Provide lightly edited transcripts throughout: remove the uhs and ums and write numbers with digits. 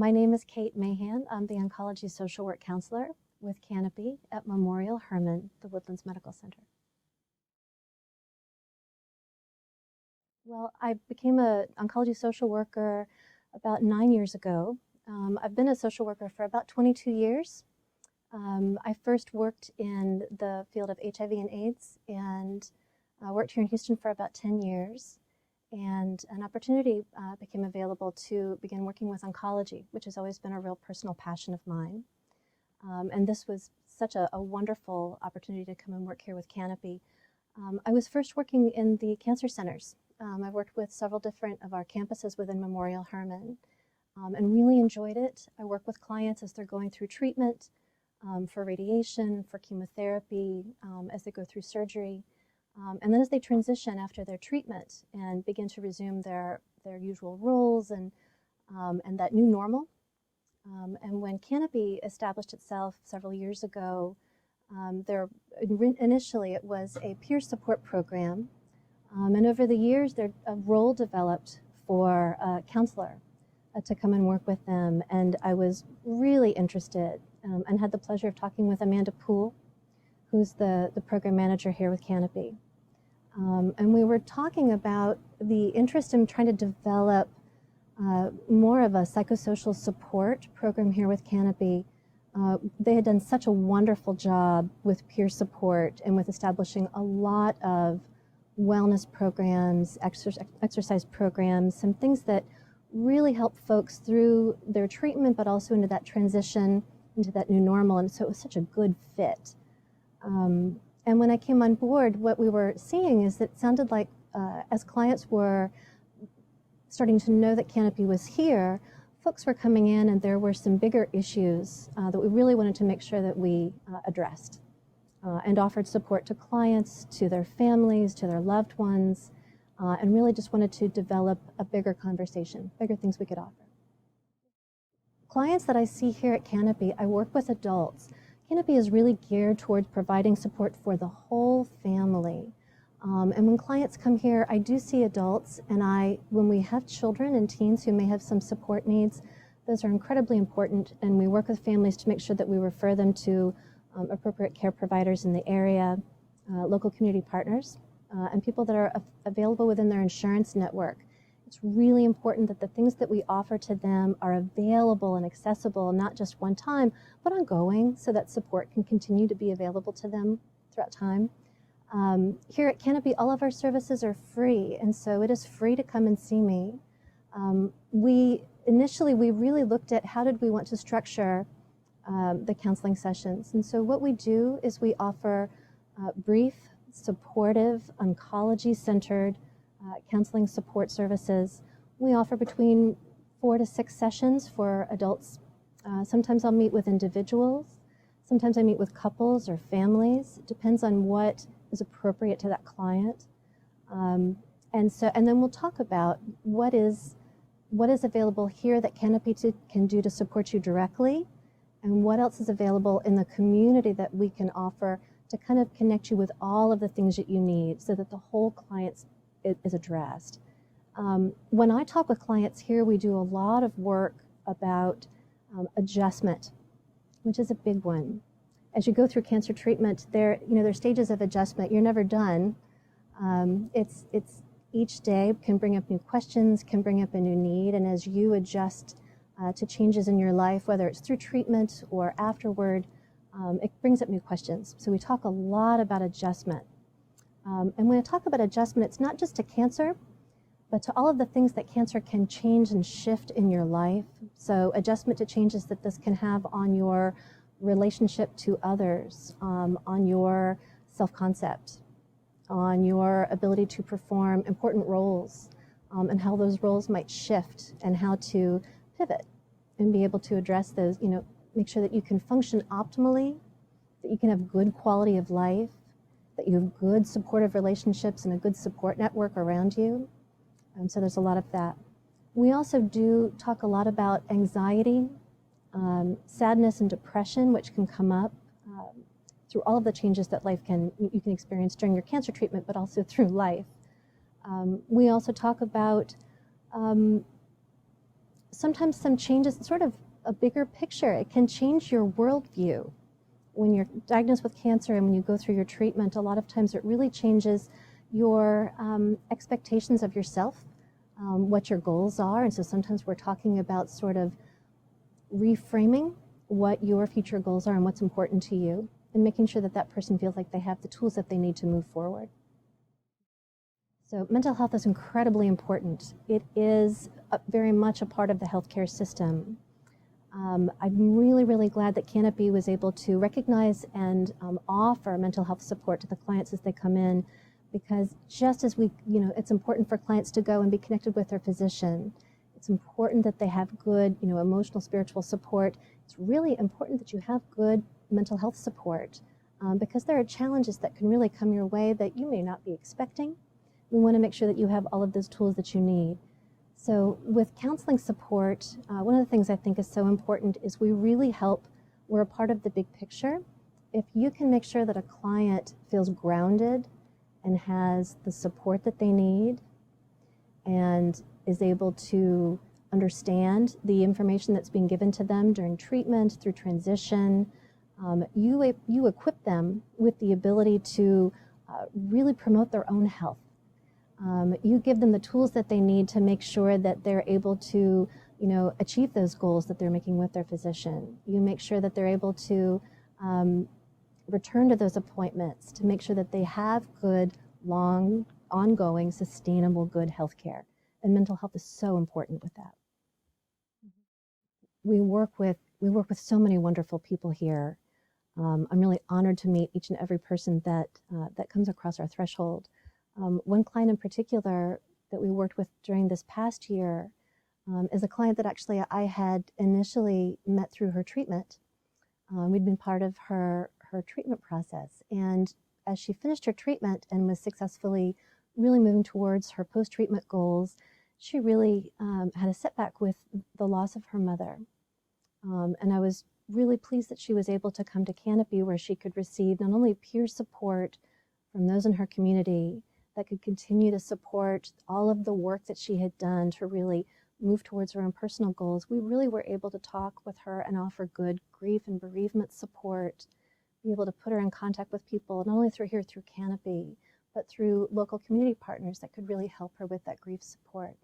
My name is Kate Mahan. I'm the Oncology social work counselor with Canopy at Memorial Hermann, the Woodlands Medical Center. Well, I became an oncology social worker about 9 years ago. I've been a social worker for about 22 years. I first worked in the field of HIV and AIDS and worked here in Houston for about 10 years. And an opportunity became available to begin working with oncology, which has always been a real personal passion of mine. And this was such a wonderful opportunity to come and work here with Canopy. I was first working in the cancer centers. I worked with several different of our campuses within Memorial Hermann and really enjoyed it. I work with clients as they're going through treatment for radiation, for chemotherapy, as they go through surgery. And then as they transition after their treatment and begin to resume their usual roles and that new normal. And when Canopy established itself several years ago, initially it was a peer support program. And over the years, a role developed for a counselor to come and work with them. And I was really interested and had the pleasure of talking with Amanda Poole, who's the program manager here with Canopy. And we were talking about the interest in trying to develop more of a psychosocial support program here with Canopy. They had done such a wonderful job with peer support and with establishing a lot of wellness programs, exercise programs, some things that really help folks through their treatment, but also into that transition, into that new normal. And so it was such a good fit. And when I came on board, what we were seeing is that it sounded like as clients were starting to know that Canopy was here, folks were coming in and there were some bigger issues that we really wanted to make sure that we addressed and offered support to clients, to their families, to their loved ones, and really just wanted to develop a bigger conversation, bigger things we could offer. Clients that I see here at Canopy, I work with adults. Canopy is really geared towards providing support for the whole family. And when clients come here, I do see adults, and when we have children and teens who may have some support needs, those are incredibly important, and we work with families to make sure that we refer them to appropriate care providers in the area, local community partners, and people that are available within their insurance network. It's really important that the things that we offer to them are available and accessible, not just one time, but ongoing, so that support can continue to be available to them throughout time. Here at Canopy, all of our services are free, and so it is free to come and see me. Initially, we really looked at how did we want to structure the counseling sessions. And so what we do is we offer brief, supportive, oncology-centered counseling support services. We offer between 4 to 6 sessions for adults. Sometimes I'll meet with individuals. Sometimes I meet with couples or families. It depends on what is appropriate to that client. And then we'll talk about what is available here that Canopy can do to support you directly, and what else is available in the community that we can offer to kind of connect you with all of the things that you need so that the whole client is addressed. When I talk with clients here, we do a lot of work about adjustment, which is a big one. As you go through cancer treatment, there are stages of adjustment. You're never done. It's each day can bring up new questions, can bring up a new need, and as you adjust to changes in your life, whether it's through treatment or afterward, it brings up new questions. So we talk a lot about adjustment. And when I talk about adjustment, it's not just to cancer, but to all of the things that cancer can change and shift in your life. So adjustment to changes that this can have on your relationship to others, on your self-concept, on your ability to perform important roles, and how those roles might shift and how to pivot and be able to address those, make sure that you can function optimally, that you can have good quality of life, that you have good supportive relationships and a good support network around you. And so there's a lot of that. We also do talk a lot about anxiety, sadness and depression, which can come up through all of the changes that you can experience during your cancer treatment, but also through life. We also talk about sometimes some changes, sort of a bigger picture. It can change your worldview. When you're diagnosed with cancer and when you go through your treatment, a lot of times it really changes your expectations of yourself, what your goals are. And so sometimes we're talking about sort of reframing what your future goals are and what's important to you, and making sure that that person feels like they have the tools that they need to move forward. So mental health is incredibly important. It is very much a part of the healthcare system. I'm really, really glad that Canopy was able to recognize and offer mental health support to the clients as they come in, because just as it's important for clients to go and be connected with their physician. It's important that they have good, emotional, spiritual support. It's really important that you have good mental health support, because there are challenges that can really come your way that you may not be expecting. We want to make sure that you have all of those tools that you need. So with counseling support, one of the things I think is so important is we really help, we're a part of the big picture. If you can make sure that a client feels grounded and has the support that they need and is able to understand the information that's being given to them during treatment, through transition, you equip them with the ability to really promote their own health. You give them the tools that they need to make sure that they're able to, achieve those goals that they're making with their physician. You make sure that they're able to return to those appointments, to make sure that they have good, long, ongoing, sustainable, good health care. And mental health is so important with that. We work with so many wonderful people here. I'm really honored to meet each and every person that comes across our threshold. One client in particular that we worked with during this past year is a client that actually I had initially met through her treatment. We'd been part of her treatment process. And as she finished her treatment and was successfully really moving towards her post-treatment goals, she really had a setback with the loss of her mother. And I was really pleased that she was able to come to Canopy, where she could receive not only peer support from those in her community that could continue to support all of the work that she had done to really move towards her own personal goals. We really were able to talk with her and offer good grief and bereavement support, be able to put her in contact with people, not only through Canopy, but through local community partners that could really help her with that grief support.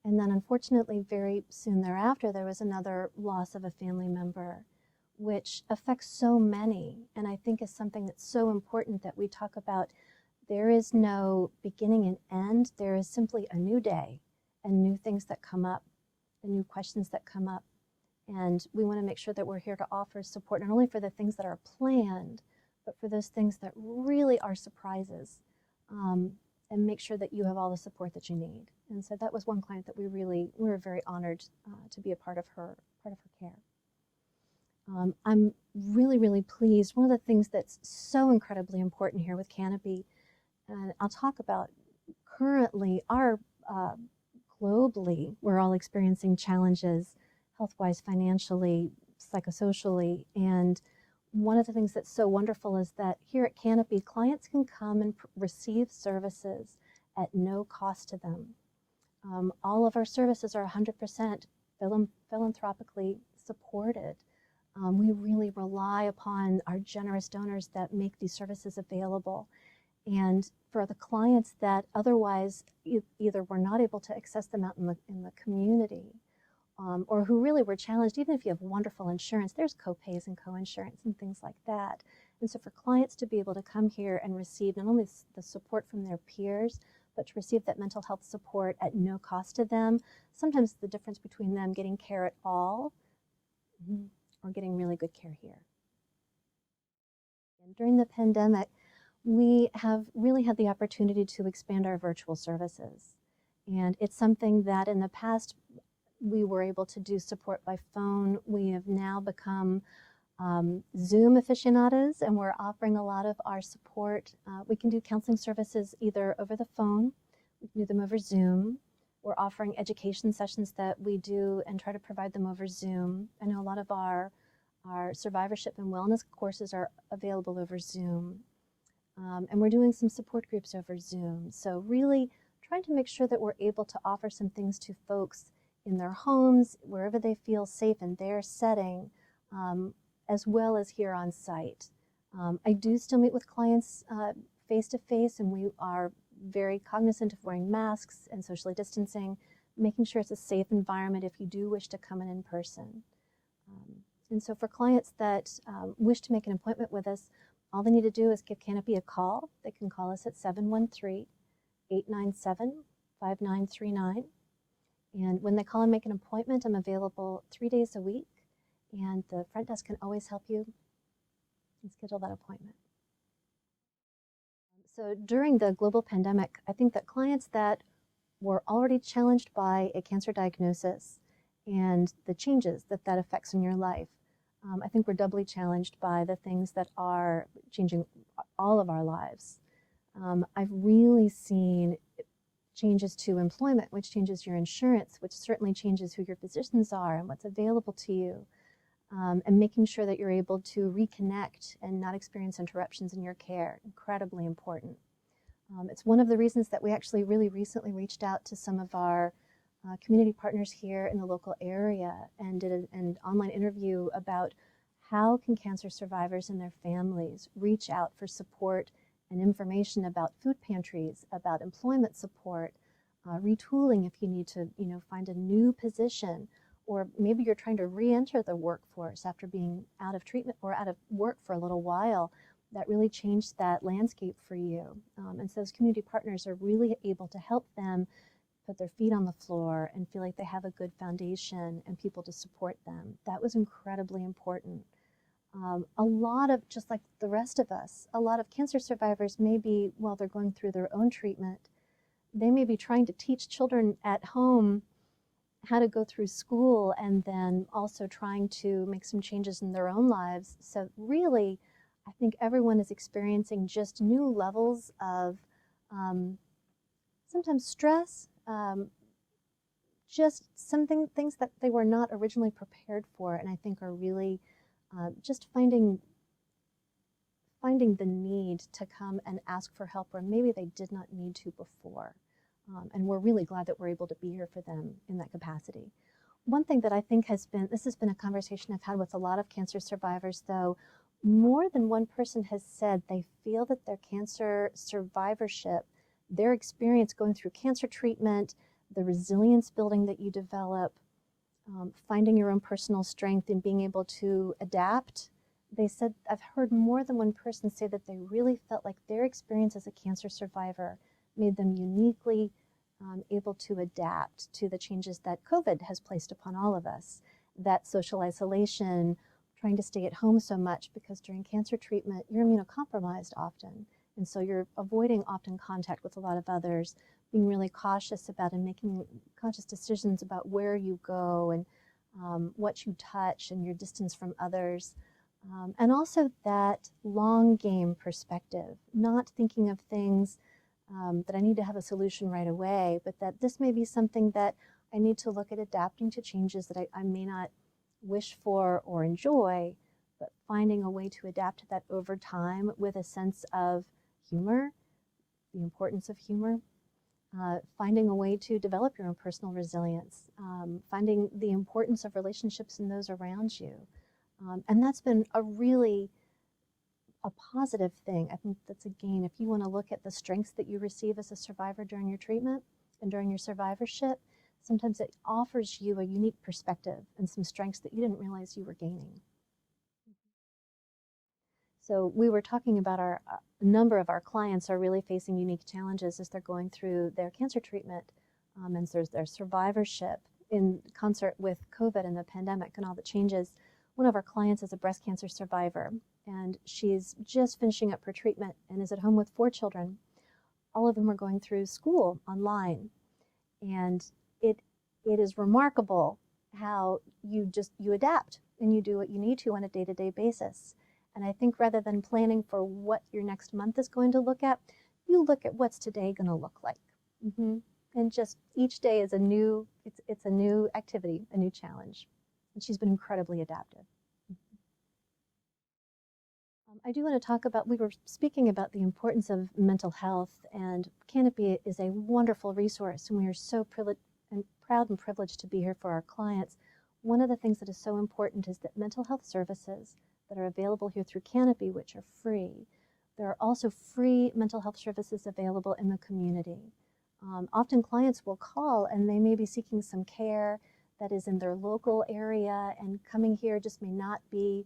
And then unfortunately, very soon thereafter, there was another loss of a family member, which affects so many. And I think is something that's so important that we talk about. There is no beginning and end. There is simply a new day and new things that come up, and new questions that come up. And we want to make sure that we're here to offer support, not only for the things that are planned, but for those things that really are surprises, and make sure that you have all the support that you need. And so that was one client that we were very honored to be a part of her care. I'm really, really pleased. One of the things that's so incredibly important here with Canopy, and I'll talk about currently, globally, we're all experiencing challenges health-wise, financially, psychosocially, and one of the things that's so wonderful is that here at Canopy, clients can come and receive services at no cost to them. All of our services are 100% philanthropically supported. We really rely upon our generous donors that make these services available. And for the clients that otherwise either were not able to access them out in the community, or who really were challenged, even if you have wonderful insurance, there's co-pays and co-insurance and things like that. And so for clients to be able to come here and receive not only the support from their peers, but to receive that mental health support at no cost to them, sometimes the difference between them getting care at all or getting really good care here. And during the pandemic, we have really had the opportunity to expand our virtual services. And it's something that in the past we were able to do support by phone. We have now become Zoom aficionados, and we're offering a lot of our support. We can do counseling services either over the phone, we can do them over Zoom. We're offering education sessions that we do and try to provide them over Zoom. I know a lot of our survivorship and wellness courses are available over Zoom. And we're doing some support groups over Zoom. So really trying to make sure that we're able to offer some things to folks in their homes, wherever they feel safe in their setting, as well as here on site. I do still meet with clients face-to-face, and we are very cognizant of wearing masks and socially distancing, making sure it's a safe environment if you do wish to come in person. And so for clients that wish to make an appointment with us, all they need to do is give Canopy a call. They can call us at 713-897-5939. And when they call and make an appointment, I'm available 3 days a week, and the front desk can always help you and schedule that appointment. So during the global pandemic, I think that clients that were already challenged by a cancer diagnosis and the changes that that affects in your life, I think we're doubly challenged by the things that are changing all of our lives. I've really seen changes to employment, which changes your insurance, which certainly changes who your physicians are and what's available to you, and making sure that you're able to reconnect and not experience interruptions in your care, incredibly important. It's one of the reasons that we actually really recently reached out to some of our community partners here in the local area and did an online interview about how can cancer survivors and their families reach out for support and information about food pantries, about employment support, retooling if you need to, find a new position, or maybe you're trying to re-enter the workforce after being out of treatment or out of work for a little while. That really changed that landscape for you. And so those community partners are really able to help them put their feet on the floor and feel like they have a good foundation and people to support them. That was incredibly important. A lot of, just like the rest of us, a lot of cancer survivors may be, while they're going through their own treatment, they may be trying to teach children at home how to go through school and then also trying to make some changes in their own lives. So really, I think everyone is experiencing just new levels of sometimes stress, just things that they were not originally prepared for, and I think are really just finding the need to come and ask for help where maybe they did not need to before. And we're really glad that we're able to be here for them in that capacity. One thing that I think this has been a conversation I've had with a lot of cancer survivors, though. More than one person has said they feel that their cancer survivorship, their experience going through cancer treatment, the resilience building that you develop, finding your own personal strength and being able to adapt. They said, I've heard more than one person say that they really felt like their experience as a cancer survivor made them uniquely able to adapt to the changes that COVID has placed upon all of us. That social isolation, trying to stay at home so much, because during cancer treatment, you're immunocompromised often. And so you're avoiding often contact with a lot of others, being really cautious about and making conscious decisions about where you go and what you touch and your distance from others. And also that long game perspective, not thinking of things that I need to have a solution right away, but that this may be something that I need to look at adapting to changes that I may not wish for or enjoy, but finding a way to adapt to that over time with a sense of humor, the importance of humor, finding a way to develop your own personal resilience, finding the importance of relationships and those around you. And that's been a positive thing. I think that's a gain. If you want to look at the strengths that you receive as a survivor during your treatment and during your survivorship, sometimes it offers you a unique perspective and some strengths that you didn't realize you were gaining. So we were talking about a number of our clients are really facing unique challenges as they're going through their cancer treatment, and there's their survivorship in concert with COVID and the pandemic and all the changes. One of our clients is a breast cancer survivor, and she's just finishing up her treatment and is at home with 4 children. All of them are going through school online, and it is remarkable how you adapt and you do what you need to on a day-to-day basis. And I think rather than planning for what your next month is going to look at, you look at what's today going to look like. And just each day is a new activity, a new challenge. And she's been incredibly adaptive. I do want to talk about, we were speaking about the importance of mental health, and Canopy is a wonderful resource, and we are so and proud and privileged to be here for our clients. One of the things that is so important is that mental health services that are available here through Canopy, which are free, there are also free mental health services available in the community. Often clients will call and they may be seeking some care that is in their local area, and coming here just may not be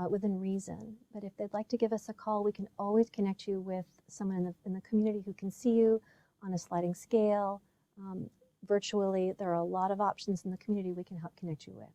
within reason. But if they'd like to give us a call, we can always connect you with someone in the community who can see you on a sliding scale, virtually. There are a lot of options in the community we can help connect you with.